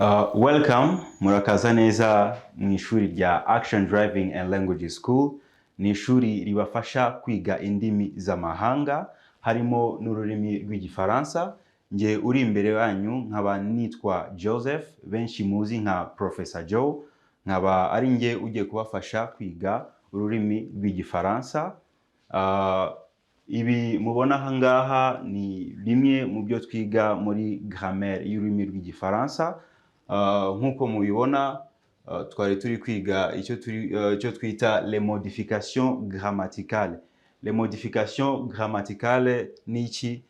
Welcome, murakaza neza mu ishuri rya Action Driving and Language School. Ni ishuri ribafasha kwiga indimi z'amahanga harimo n'ururimi rw'igifaransa. Nge uri imbere wanyu nkaba nitwa Joseph, benshi muzi nka Professor Joe, nkaba ari nge ugiye kubafasha kwiga ururimi rw'igifaransa. Ibi mubona hangaha ni bimwe mu byo twiga muri grammaire y'ururimi rw'igifaransa. Nk'uko mubibona twari turi kwiga icyo twita les modifications grammaticales. Les modifications grammaticales ni iki?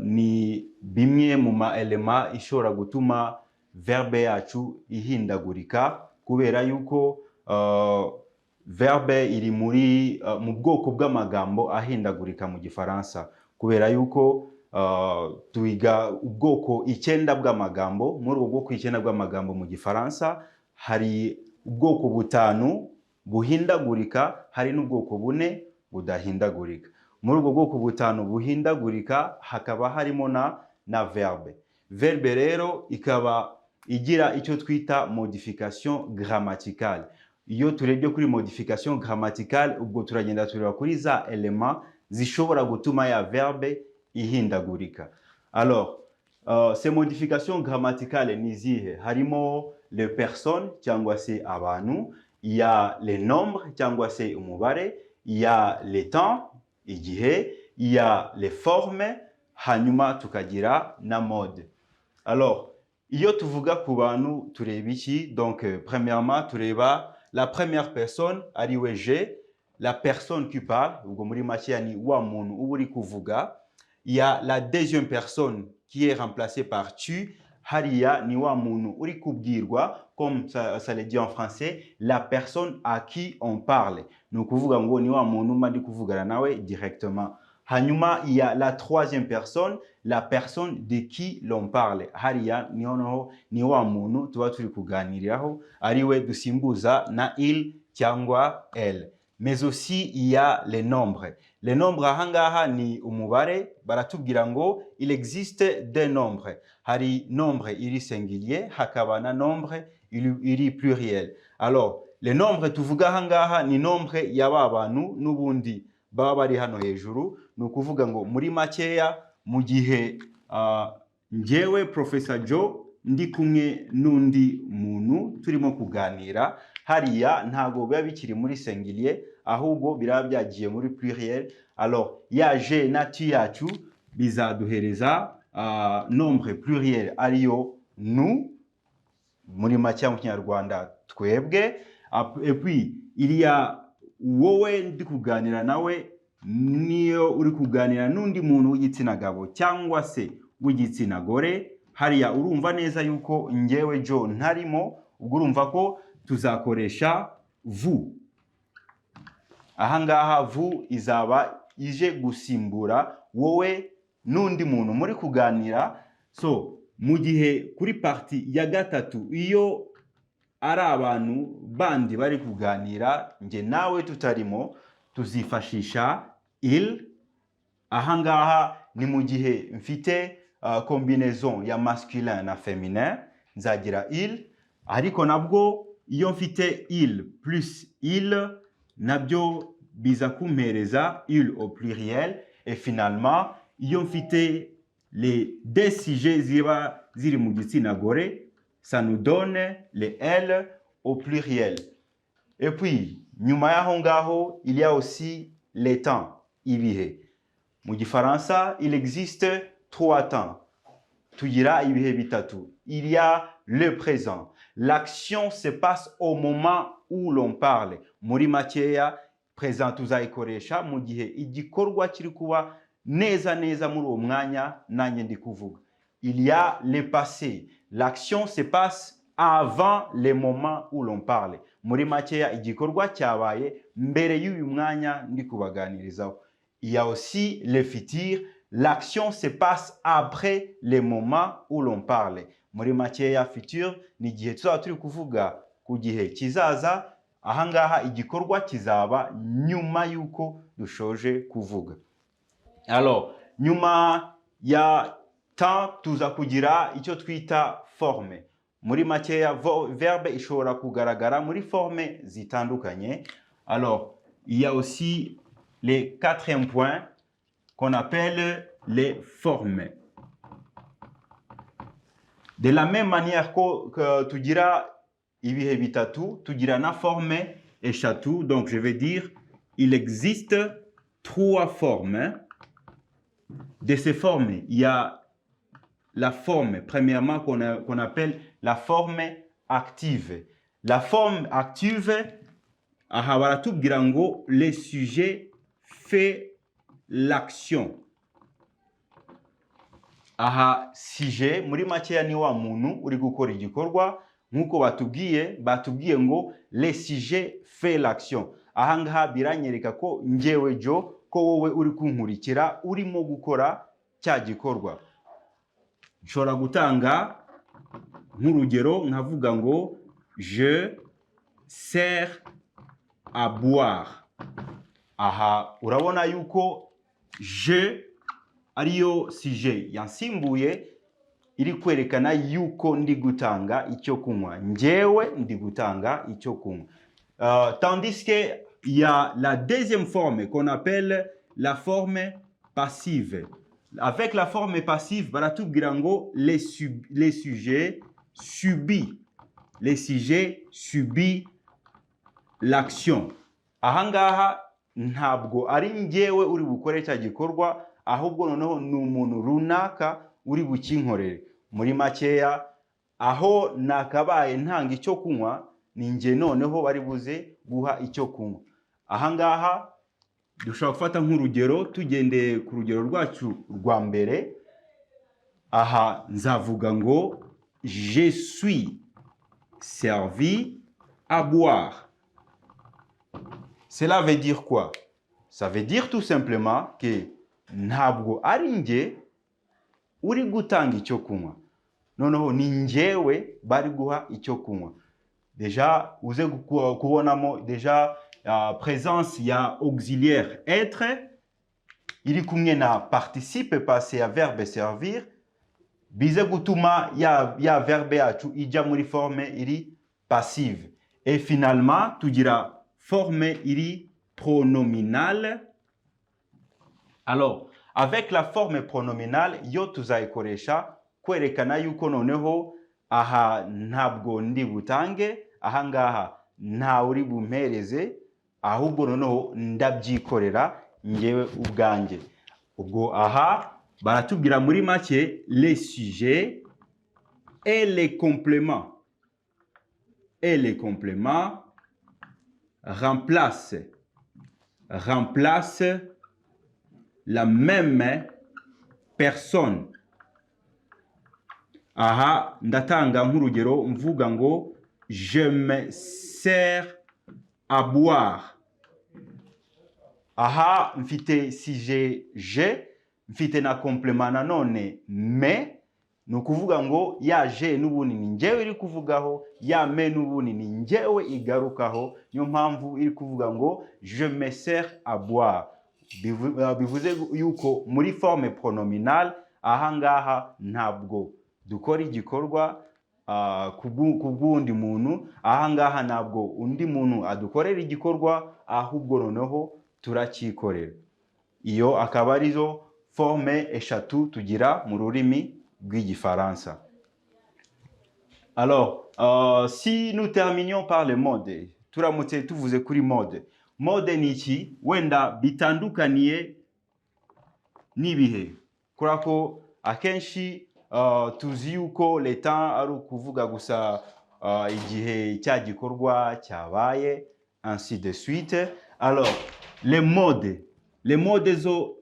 Ni bimwe mu maelema ishobora gutuma verbe yacu ihindagurika kubera yuko verbe iri mu bwoko bw'amagambo ahindagurika mu gifaransa, kubera yuko tuiga ubwoko 9 bw'amagambo. Muri ubwo bwoko 9 bw'amagambo mu gifaransa hari ubwoko 5 buhindagurika, hari n'ubwoko 4 budahindagurika. Muri ubwo bwoko 5 buhindagurika hakaba harimo na verbe. Verbe rero ikaba igira icyo twita modification grammaticale. Iyo turebye kuri modification grammaticale, ubwo turagenda tureba kuri za element zishobora gutuma ya verbe ihindagurika. Alors, ces modifications grammaticales ni zihe? Harimo les personnes cyangwa se abantu, il y a les nombres cyangwa se umubare, il y a les temps, igihe, il y a les formes, hanyuma tukagira na mode. Alors, iyo tuvuga ku bantu tureba iki? Donc, premièrement, tureba la première personne, ariwe je, la personne qui parle, ubwo muri make ni wa muntu uba uri kuvuga. Il y a la deuxième personne qui est remplacée par tu. Hariya ni wa muntu uri kubwirwa, comme ça le dit en français, la personne à qui on parle. Ni ukuvuga ngo ni wa muntu mandi kuvugana nawe directement. Hanyuma, il y a la troisième personne, la personne de qui l'on parle. Hariya ni wa muntu tuba turi kuganiriraho, ariwe dusimbuza na il cyangwa elle. Mais aussi, il y a les nombres. Les nombres, ahangaha ni umubare, baratubwira ngo il existe des nombres. Hari nombre iri singulier, hakaba na nombre iri pluriel. Alors, les nombres tuvuga ahangaha ni nombre y'aba bantu n'ubundi baba bari hano hejuru. Ni ukuvuga ngo muri makeya, mu gihe njyewe Professor Joe ndi kumwe n'undi muntu turimo kuganira, hariya ntago biba bikiri muri singulier, ahubwo biraba byagiye muri pluriel. Alors, ya je na tu yacu bizaduhereza nombre pluriel ariyo nous, muri make mu Kinyarwanda twebwe. Et puis, il y a wowe ndi kuganira nawe, niyo uri kuganira n'undi muntu w'igitsina gabo cyangwa se w'igitsina gore. Hariya urumva neza yuko njyewe Joe ntarimo, ubwo urumva ko tuzakoresha vous. Ahangaha vous izaba ije gusimbura wowe n'undi muntu muri kuganira. So, mu gihe kuri parti ya gatatu, iyo ari abantu bandi bari kuganira, nge nawe tutarimo, tuzifashisha il. Ahangaha ni mu gihe mfite combinaison ya masculin na féminin, nzagira il. Ariko nabwo iyo mfite il plus il, nabyo biza kumpereza il au pluriel. Et finalement, iyo mfite les deux sujets ziba ziri mu gitsina gore, ça nous donne les elle au pluriel. Et puis, nyuma yaho ngaho, il y a aussi les temps, ibihe. Mu gifaransa, il existe 3 temps. Tugira ibihe bitatu. Il y a le présent. L'action se passe au moment où l'on parle. Muri makeya, présent tuzayikoresha mu gihe igikorwa kiri kuba neza neza muri uwo mwanya nanjye ndi kuvuga. Il y a le passé. L'action se passe avant le moment où l'on parle. Muri makeya, igikorwa cyabaye mbere y'uyu mwanya ndi kubaganirizaho. Il y a aussi le futur. L'action se passe après le moment où l'on parle. Muri makeya, futur ni igihe tuzaba turi kuvuga ku gihe kizaza. Ahangaha igikorwa kizaba nyuma yuko dushoje kuvuga. Alors, nyuma ya temps tuza kugira icyo twita forme. muri makeya verbe ishobora kugaragara muri forme zitandukanye. Alors, il y a aussi les quatrième point qu'on appelle les formes. De la même manière que tugira ibihe bitatu, tugira na forme eshatu. Donc, je vais dire, il existe 3 formes. De ces formes, il y a la forme, premièrement, qu'on appelle la forme active. La forme active, aha baratubwira ngo le sujet fait l'action. Aha sujet muri makeya ni wa muntu uri gukora igikorwa, nkuko batubwiye ngo le sujet fait l'action. Aha ngaha biranyereka ko njyewe Jo, ko wowe uri kunkurikira urimo gukora cya gikorwa. Nshobora gutanga nk'urugero nkavuga ngo je sers à boire. Aha urabona yuko je ariyo sujet yansimbuye iri kwerekana yuko ndi gutanga icyo kunywa. Njyewe ndi gutanga icyo kunywa. Tandis que il y a la deuxième forme qu'on appelle la forme passive. Avec la forme passive, baratubwira ngo les sujets subissent. Les sujets subissent l'action. Aha ngaha ntabwo ari njyewe uri bukore cya gikorwa, ahubwo noneho ni umuntu runaka uri bukinkorere. Muri makeya, aho nakabaye ntanga icyo kunywa, ni njye noneho bari buze guha icyo kunywa. Aha ngaha dushobora gufata nk'urugero tugendeye ku rugero rwacu rwa mbere. Aha nzavuga ngo je suis servi à boire. Cela veut dire quoi? Ça veut dire tout simplement que ntabwo ari njye uri gutanga icyo kunywa, noneho ni njyewe bari guha icyo kunywa. Déjà uze kubonamo déjà présence ya auxiliaire être iri kumwe na participe passé ya verbe servir, bize gutuma ya verbe yacu ijya muri forme iri passive. Et finalement tugira forme iri pronominale. Alors, avec la forme pronominale, yo tuzayikoresha kwerekana yuko noneho aha ntabwo ndi butange, aha ngaha nta uri bumpereze, ahubwo noneho ndabyikorera njyewe ubwanjye. Ubwo aha baratubwira muri make les sujets et les compléments. Et les compléments remplacent la même personne. Aha ndatanga nk'urugero mvuga ngo je me sers à boire. Aha mfite sujet je, mfite na complément nanone me, ni ukuvuga ngo ya je n'ubundi ni njyewe iri kuvugaho, ya me n'ubundi ni njyewe igarukaho. Niyo mpamvu iri kuvuga ngo je me sers à boire. Bivuze yuko muri forme pronominale aha ngaha ntabwo dukora igikorwa kubw'undi muntu. Aha ngaha ntabwo undi muntu adukorera igikorwa, ahubwo noneho turakikorera. Iyo akaba arizo forme eshatu tugira mu rurimi rw'igifaransa. Alors, si nous terminions par le mode, turamutse tuvuze kuri mode. Mode ni iki? Wenda bitandukaniye n'ibihe. Kubera ko akenshi tuzi yuko le temps ari ukuvuga gusa igihe cya gikorwa cyabaye, ainsi de suite. Alors, les modes zo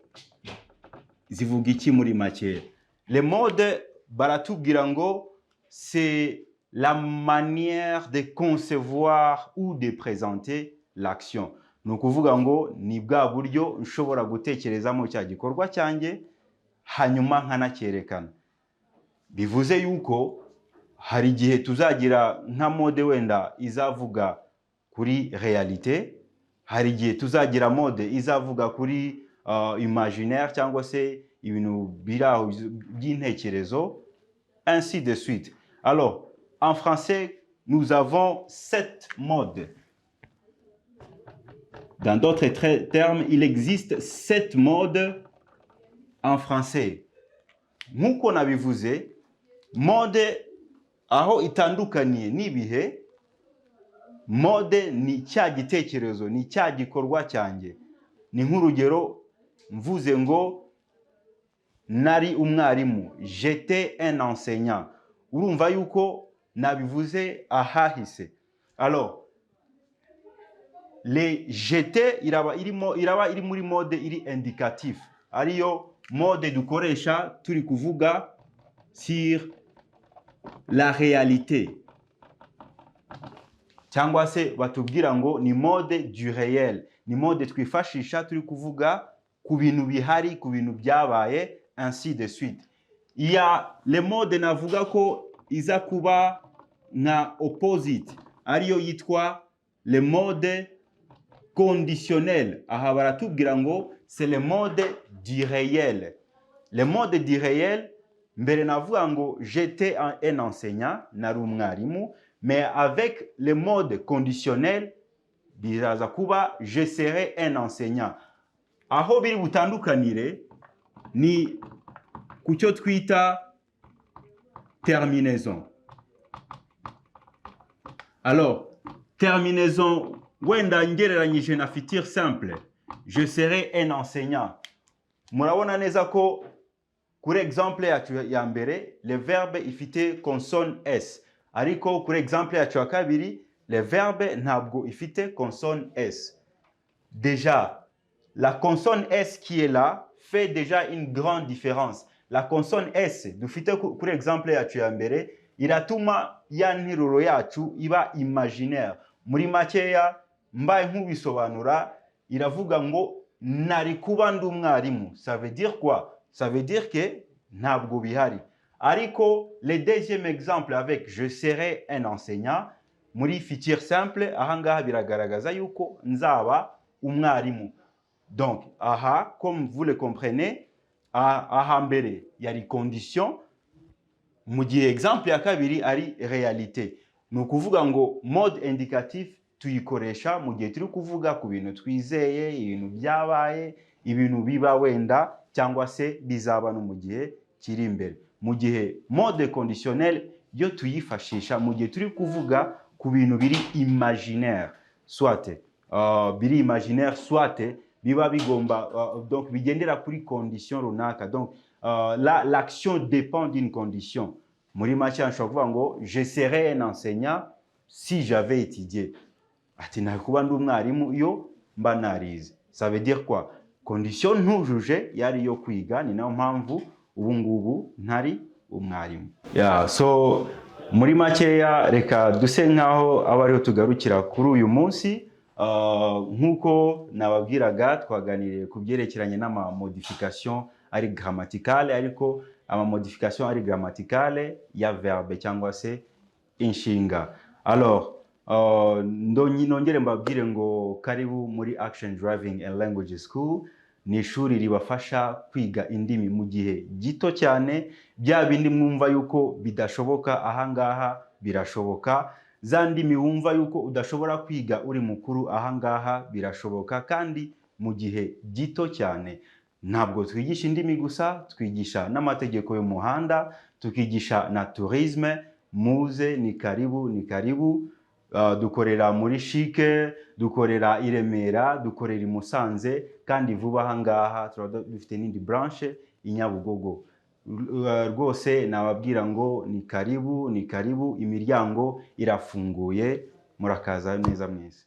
zivuga iki muri make? Les modes baratubwira ngo c'est la manière de concevoir ou de présenter l'action. Ni ukuvuga ngo ni bwa buryo nshobora gutekerezamo cya gikorwa cyanjye hanyuma nkanakerekana. Bivuze yuko hari igihe tuzagira nka mode wenda izavuga kuri réalité, hari igihe tuzagira mode izavuga kuri imaginaire cyangwa se ibintu biraho by'intekerezo, ainsi de suite. Alors, en français, nous avons 7 modes. Dans d'autres termes, il existe 7 modes en français. Nk'uko nabivuze, mode aho itandukaniye n'ibihe, mode ni cya gitekerezo, ni cya gikorwa cyanjye. Ni nk'urugero mvuze ngo nari umwarimu, j'étais un enseignant. Urumva yuko nabivuze ahahise. Alors, les j'étais iraba iri muri mode iri indicatif. Ariyo mode dukoresha turi kuvuga sur la réalité. Cyangwa se batubwira ngo ni mode du réel. Ni mode twifashisha turi kuvuga ku bintu bihari, ku bintu byabaye, ainsi de suite. Il y a les modes navuga ko iza kuba na opposite. Ariyo yitwa les modes conditionnels. Aha baratubwira ngo c'est le mode du réel. Le mode du réel, mbere navuga ngo j'étais un enseignant, nari umwarimu, mais avec le mode conditionnel, biraza kuba je serai un enseignant. Aho biri butandukanire ni ku cyo twita terminaison. Alors, terminaison, wenda ngereranyije na futur simple, je serai un enseignant. Murabona neza ko kuri exemple ya mbere, le verbe ifite consonne S. Ariko kuri exemple yacu ya kabiri, le verbe ntabwo ifite consonne S. Déjà, la consonne S qui est là fait déjà une grande différence. La consonne S, dufite kuri exemple yacu ya mbere, iratuma ya nteruro yacu iba imaginaire. Muri makeya, mbaye nk'ubisobanura, iravuga ngo nari kuba ndi umwarimu. Ça veut dire quoi? Ça veut dire que ntabwo bihari. Ariko, le deuxième exemple avec je serai un enseignant, muri futur simple, ahangaha biragaragaza yuko nzaba umwarimu. Donc, aha, comme vous le comprenez, aha mbere yari condition, mu gihe exemple ya kabiri ari réalité. Ni ukuvuga ngo mode indicatif tuyikoresha mu gihe turi kuvuga ku bintu twizeye, ibintu byabaye, ibintu biba wenda cyangwa se bizaba no mu gihe kiri imbere. Mu gihe mode conditionnel yo tuyifashisha mu gihe turi kuvuga ku bintu biri imaginaire, soit biri imaginaire, soit biba bigomba donc bigendera kuri condition runaka. Donc l'action dépend d'une condition. Muri make nshobora kuvuga ngo je serai un enseignant si j'avais étudié. Ati nari kuba ndi umwarimu iyo mba narize. Ça veut dire quoi? Condition ntujuje yari yo kwiga, ni nayo mpamvu ubu ngubu ntari umwarimu. Yeah, so muri makeya reka duse nkaho aba ariho tugarukira kuri uyu munsi. Nk'uko nababwiraga twaganiriye ku byerekeranye n'ama modification ari grammaticale, ariko ama modification ari grammaticale ya verbe cyangwa se inshinga. Alors, nongere mbabwire ngo karibu muri Action Driving and Language School. Ni ishuri ribafasha kwiga indimi mu gihe gito cyane. Bya bindi mwumva yuko bidashoboka, ahangaha birashoboka. Za ndimi wumva yuko udashobora kwiga uri mukuru, ahangaha birashoboka kandi mu gihe gito cyane. Ntabwo twigisha indimi gusa, twigisha n'amategeko y'umuhanda, tukigisha na tourisme. Muze, ni karibu, ni karibu. Dukorera muri Shike, dukorera i Remera, dukorera i Musanze, kandi vuba ahangaha dufite n'indi branche i Nyabugogo. Rwose nababwira ngo ni karibu, ni karibu, imiryango irafunguye, murakaza neza mwese.